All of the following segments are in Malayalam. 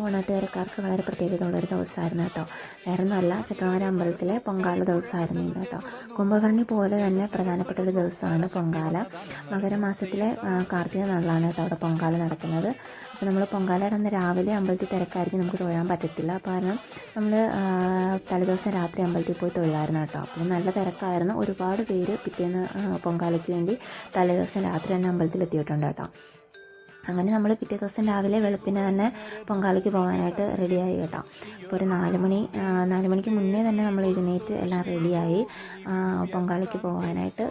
ഓണാട്ടുകാരക്കാർക്ക് വളരെ പ്രത്യേകത ഉള്ളൊരു ദിവസമായിരുന്നു കേട്ടോ. വേറൊന്നുമല്ല, ചട്ടവങ്ങര അമ്പലത്തിലെ പൊങ്കാല ദിവസമായിരുന്നു ഇന്ന് കേട്ടോ. കുംഭഭരണി പോലെ തന്നെ പ്രധാനപ്പെട്ട ഒരു ദിവസമാണ് പൊങ്കാല. മകരമാസത്തിലെ കാർത്തിക നാളിലാണ് കേട്ടോ അവിടെ പൊങ്കാല നടക്കുന്നത്. അപ്പോൾ നമ്മൾ പൊങ്കാലയുടെ അന്ന് രാവിലെ അമ്പലത്തിൽ തിരക്കായിരിക്കും, നമുക്ക് തൊഴാൻ പറ്റത്തില്ല. കാരണം നമ്മൾ തലേദിവസം രാത്രി അമ്പലത്തിൽ പോയി തൊഴുമായിരുന്നു കേട്ടോ. അപ്പോൾ നല്ല തിരക്കായിരുന്നു. ഒരുപാട് പേര് പിറ്റേന്ന് പൊങ്കാലയ്ക്ക് വേണ്ടി തലേദിവസം രാത്രി തന്നെ അമ്പലത്തിൽ എത്തിയിട്ടുണ്ട് കേട്ടോ. അങ്ങനെ നമ്മൾ പിറ്റേ ദിവസം രാവിലെ വെളുപ്പിനെ തന്നെ പൊങ്കാലയ്ക്ക് പോകാനായിട്ട് റെഡിയായി കേട്ടോ. അപ്പോൾ ഒരു 4 മണിക്ക് മുന്നേ തന്നെ നമ്മൾ എഴുന്നേറ്റ് എല്ലാം റെഡിയായി പൊങ്കാലയ്ക്ക് പോകാനായിട്ട്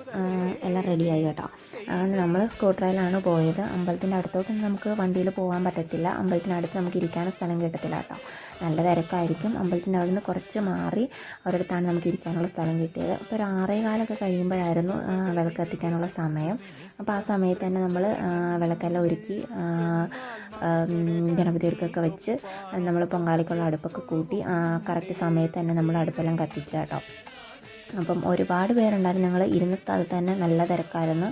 എല്ലാം റെഡിയായി കേട്ടോ. അങ്ങനെ നമ്മൾ സ്കൂട്ടറിലാണ് പോയത്. അമ്പലത്തിൻ്റെ അടുത്തോട്ട് നമുക്ക് വണ്ടിയിൽ പോകാൻ പറ്റത്തില്ല. അമ്പലത്തിനടുത്ത് നമുക്ക് ഇരിക്കാനുള്ള സ്ഥലം കിട്ടത്തില്ല കേട്ടോ. നല്ല തിരക്കായിരിക്കും. അമ്പലത്തിൻ്റെ അവിടെ നിന്ന് കുറച്ച് മാറി ഒരിടത്താണ് നമുക്ക് ഇരിക്കാനുള്ള സ്ഥലം കിട്ടിയത്. അപ്പോൾ ഒരു 6:15 കഴിയുമ്പോഴായിരുന്നു വിളക്ക് കത്തിക്കാനുള്ള സമയം. അപ്പോൾ ആ സമയത്ത് തന്നെ നമ്മൾ വിളക്കെല്ലാം ഒരുക്കി ഗണപതിയൊരുക്കൊക്കെ വെച്ച് നമ്മൾ പൊങ്കാലയ്ക്കുള്ള അടുപ്പൊക്കെ കൂട്ടി കറക്റ്റ് സമയത്ത് തന്നെ നമ്മൾ അടുപ്പെല്ലാം കത്തിച്ച കേട്ടോ. അപ്പം ഒരുപാട് പേരുണ്ടായിരുന്നു. ഞങ്ങൾ ഇരുന്ന സ്ഥലത്ത് തന്നെ നല്ല തിരക്കായിരുന്നു.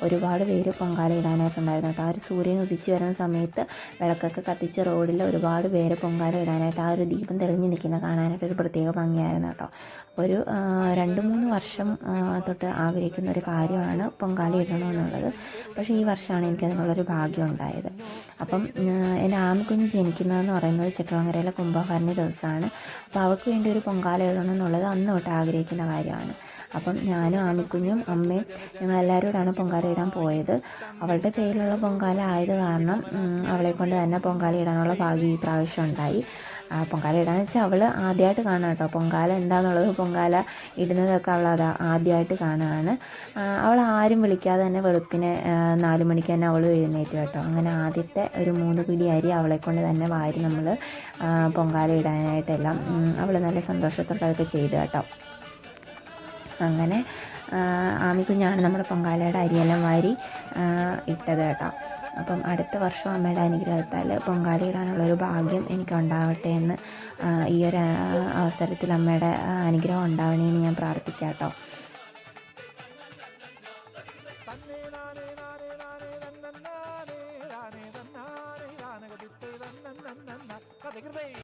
ഒരുപാട് പേര് പൊങ്കാല ഇടാനായിട്ടുണ്ടായിരുന്നു കേട്ടോ. ആ ഒരു സൂര്യൻ ഉദിച്ച് വരുന്ന സമയത്ത് വിളക്കൊക്കെ കത്തിച്ച് റോഡിൽ ഒരുപാട് പേര് പൊങ്കാല ഇടാനായിട്ട് ആ ഒരു ദീപം തെളിഞ്ഞ് നിൽക്കുന്ന കാണാനായിട്ടൊരു പ്രത്യേക ഭംഗിയായിരുന്നു കേട്ടോ. ഒരു 2-3 വർഷം തൊട്ട് ആഗ്രഹിക്കുന്ന ഒരു കാര്യമാണ് പൊങ്കാല ഇടണമെന്നുള്ളത്. പക്ഷേ ഈ വർഷമാണ് എനിക്കതിനുള്ളൊരു ഭാഗ്യം ഉണ്ടായത്. അപ്പം എൻ്റെ ആൺകുഞ്ഞ് ജനിക്കുന്നതെന്ന് പറയുന്നത് ചട്ടവങ്ങരയിലെ കുംഭഭരണി ദിവസമാണ്. അപ്പോൾ അവൾക്ക് വേണ്ടി ഒരു പൊങ്കാല ഇടണം എന്നുള്ളത് അന്ന് തൊട്ട് ആഗ്രഹിക്കുന്ന കാര്യമാണ്. അപ്പം ഞാനും ആമിക്കുഞ്ഞും അമ്മയും ഞങ്ങളെല്ലാവരോടാണ് പൊങ്കാല ഇടാൻ പോയത്. അവളുടെ പേരിലുള്ള പൊങ്കാല ആയത് കാരണം അവളെ കൊണ്ട് തന്നെ പൊങ്കാല ഇടാനുള്ള ഭാഗ്യം ഈ പ്രാവശ്യം ഉണ്ടായി. പൊങ്കാല ഇടാന്ന് വെച്ചാൽ അവൾ ആദ്യമായിട്ട് കാണുക കേട്ടോ. പൊങ്കാല എന്താണെന്നുള്ളത്, പൊങ്കാല ഇടുന്നതൊക്കെ അവൾ ആദ്യമായിട്ട് കാണുകയാണ്. അവൾ ആരും വിളിക്കാതെ തന്നെ വെളുപ്പിനെ 4 മണിക്ക് തന്നെ അവൾ എഴുന്നേറ്റ് കേട്ടോ. അങ്ങനെ ആദ്യത്തെ ഒരു 3 പിടി അരി അവളെ കൊണ്ട് തന്നെ വാരി നമ്മൾ പൊങ്കാല ഇടാനായിട്ടെല്ലാം അവൾ നല്ല സന്തോഷത്തോടെ അതൊക്കെ ചെയ്തു കേട്ടോ. അങ്ങനെ ആമിക്കുഞ്ഞാണ് നമ്മുടെ പൊങ്കാലയുടെ അരിയെല്ലാം വാരി ഇട്ടത് കേട്ടോ. അപ്പം അടുത്ത വർഷം അമ്മയുടെ അനുഗ്രഹത്താൽ പൊങ്കാല ഇടാനുള്ളൊരു ഭാഗ്യം എനിക്കുണ്ടാവട്ടെ എന്ന് ഈ ഒരു അവസരത്തിൽ അമ്മയുടെ അനുഗ്രഹം ഉണ്ടാവണമെന്ന് ഞാൻ പ്രാർത്ഥിക്കാം കേട്ടോ.